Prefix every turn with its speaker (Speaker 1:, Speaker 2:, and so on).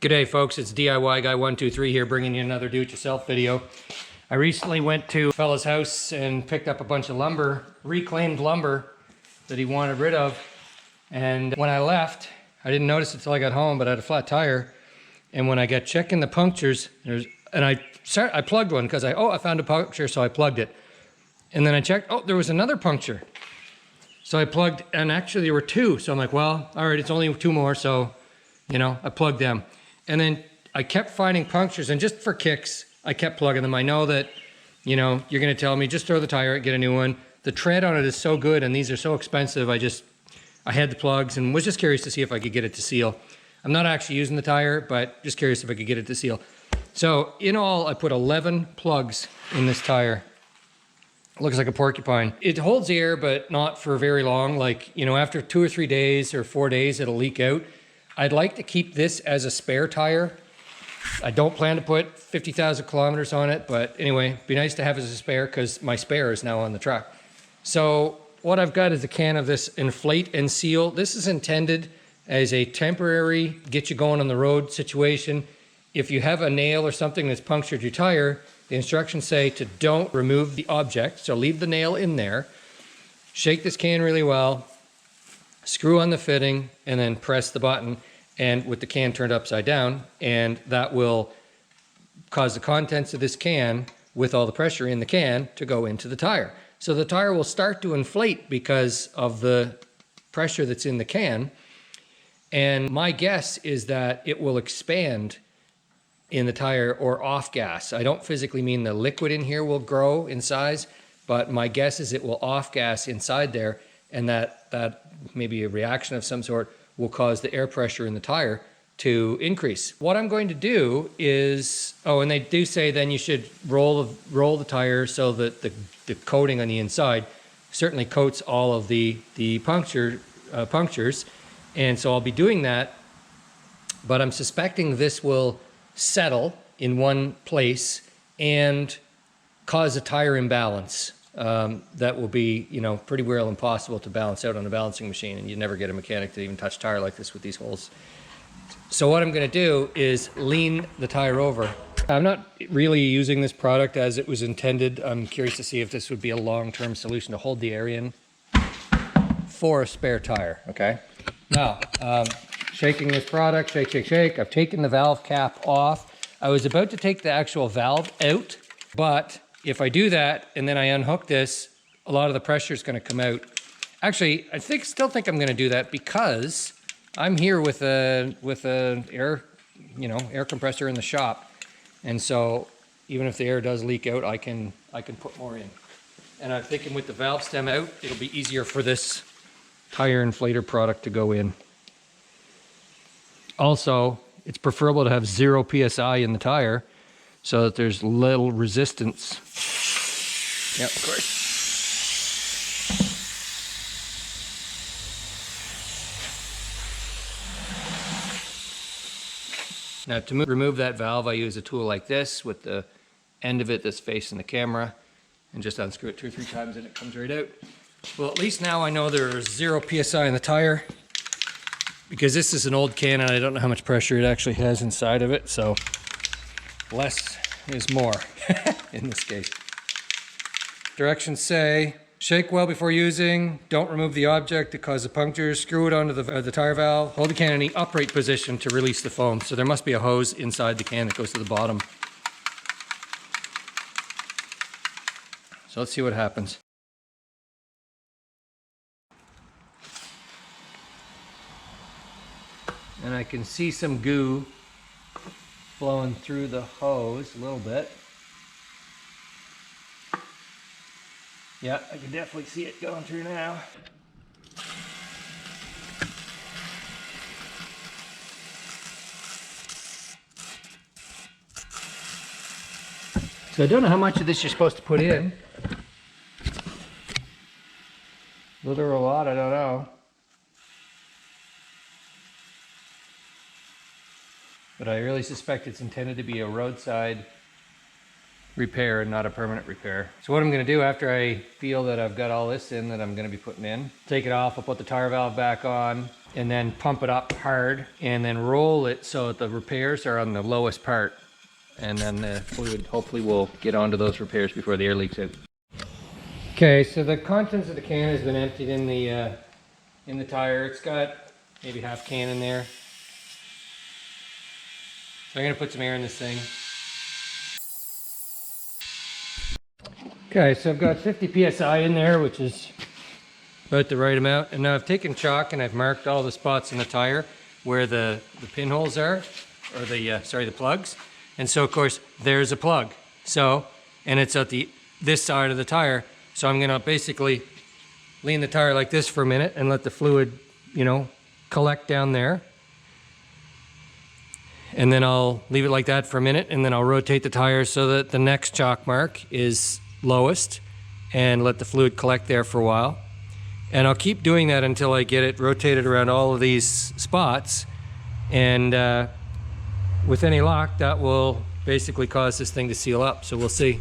Speaker 1: G'day folks, it's DIY Guy 123 here bringing you another do-it-yourself video. I recently went to a fella's house and picked up a bunch of lumber, reclaimed lumber that he wanted rid of. And when I left, I didn't notice it until I got home, but I had a flat tire. And when I got checking the punctures, I plugged one because I found a puncture, so I plugged it. And then I checked, there was another puncture. So I plugged, and actually there were two. So I'm like, well, all right, it's only two more, so, I plugged them. And then I kept finding punctures, and just for kicks, I kept plugging them. I know that, you're gonna tell me, just throw the tire out, get a new one. The tread on it is so good, and these are so expensive, I had the plugs and was just curious to see if I could get it to seal. I'm not actually using the tire, but just curious if I could get it to seal. So in all, I put 11 plugs in this tire. It looks like a porcupine. It holds the air, but not for very long. Like, after 2 or 3 days or 4 days, it'll leak out. I'd like to keep this as a spare tire. I don't plan to put 50,000 kilometers on it, but anyway, it'd be nice to have as a spare because my spare is now on the truck. So what I've got is a can of this Inflate and Seal. This is intended as a temporary get you going on the road situation. If you have a nail or something that's punctured your tire, the instructions say to don't remove the object. So leave the nail in there, shake this can really well, screw on the fitting, and then press the button, and with the can turned upside down, and that will cause the contents of this can with all the pressure in the can to go into the tire. So the tire will start to inflate because of the pressure that's in the can. And my guess is that it will expand in the tire or off gas. I don't physically mean the liquid in here will grow in size, but my guess is it will off gas inside there, and that maybe a reaction of some sort will cause the air pressure in the tire to increase. What I'm going to do is, and they do say then you should roll the tire so that the coating on the inside certainly coats all of the punctures. And so I'll be doing that, but I'm suspecting this will settle in one place and cause a tire imbalance. That will be, pretty well impossible to balance out on a balancing machine, and you never get a mechanic to even touch tire like this with these holes. So what I'm going to do is lean the tire over. I'm not really using this product as it was intended. I'm curious to see if this would be a long-term solution to hold the air in for a spare tire, okay? Now, shaking this product, shake, shake, shake. I've taken the valve cap off. I was about to take the actual valve out, but if I do that and then I unhook this, a lot of the pressure is going to come out. Actually, I still think I'm going to do that because I'm here with a air compressor in the shop, and so even if the air does leak out, I can put more in. And I'm thinking with the valve stem out, it'll be easier for this tire inflator product to go in. Also, it's preferable to have 0 psi in the tire so that there's little resistance. Yep, of course. Now to remove that valve, I use a tool like this with the end of it that's facing the camera, and just unscrew it 2 or 3 times and it comes right out. Well, at least now I know there's 0 psi in the tire, because this is an old can and I don't know how much pressure it actually has inside of it, so less is more in this case. Directions say, shake well before using, don't remove the object to cause a puncture, screw it onto the tire valve, hold the can in the upright position to release the foam. So there must be a hose inside the can that goes to the bottom. So let's see what happens. And I can see some goo flowing through the hose a little bit. Yeah, I can definitely see it going through now. So I don't know how much of this you're supposed to put in. Little or a lot, I don't know. But I really suspect it's intended to be a roadside repair and not a permanent repair. So what I'm gonna do after I feel that I've got all this in that I'm gonna be putting in, take it off, I'll put the tire valve back on, and then pump it up hard, and then roll it so that the repairs are on the lowest part. And then the fluid hopefully will get onto those repairs before the air leaks out. Okay, so the contents of the can has been emptied in the tire. It's got maybe half can in there. So I'm gonna put some air in this thing. Okay, so I've got 50 PSI in there, which is about the right amount. And now I've taken chalk and I've marked all the spots in the tire where the pinholes are, or the plugs. And so of course, there's a plug. So, and it's at this side of the tire. So I'm gonna basically lean the tire like this for a minute and let the fluid, collect down there. And then I'll leave it like that for a minute, and then I'll rotate the tire so that the next chalk mark is lowest, and let the fluid collect there for a while. And I'll keep doing that until I get it rotated around all of these spots. And with any luck, that will basically cause this thing to seal up. So we'll see.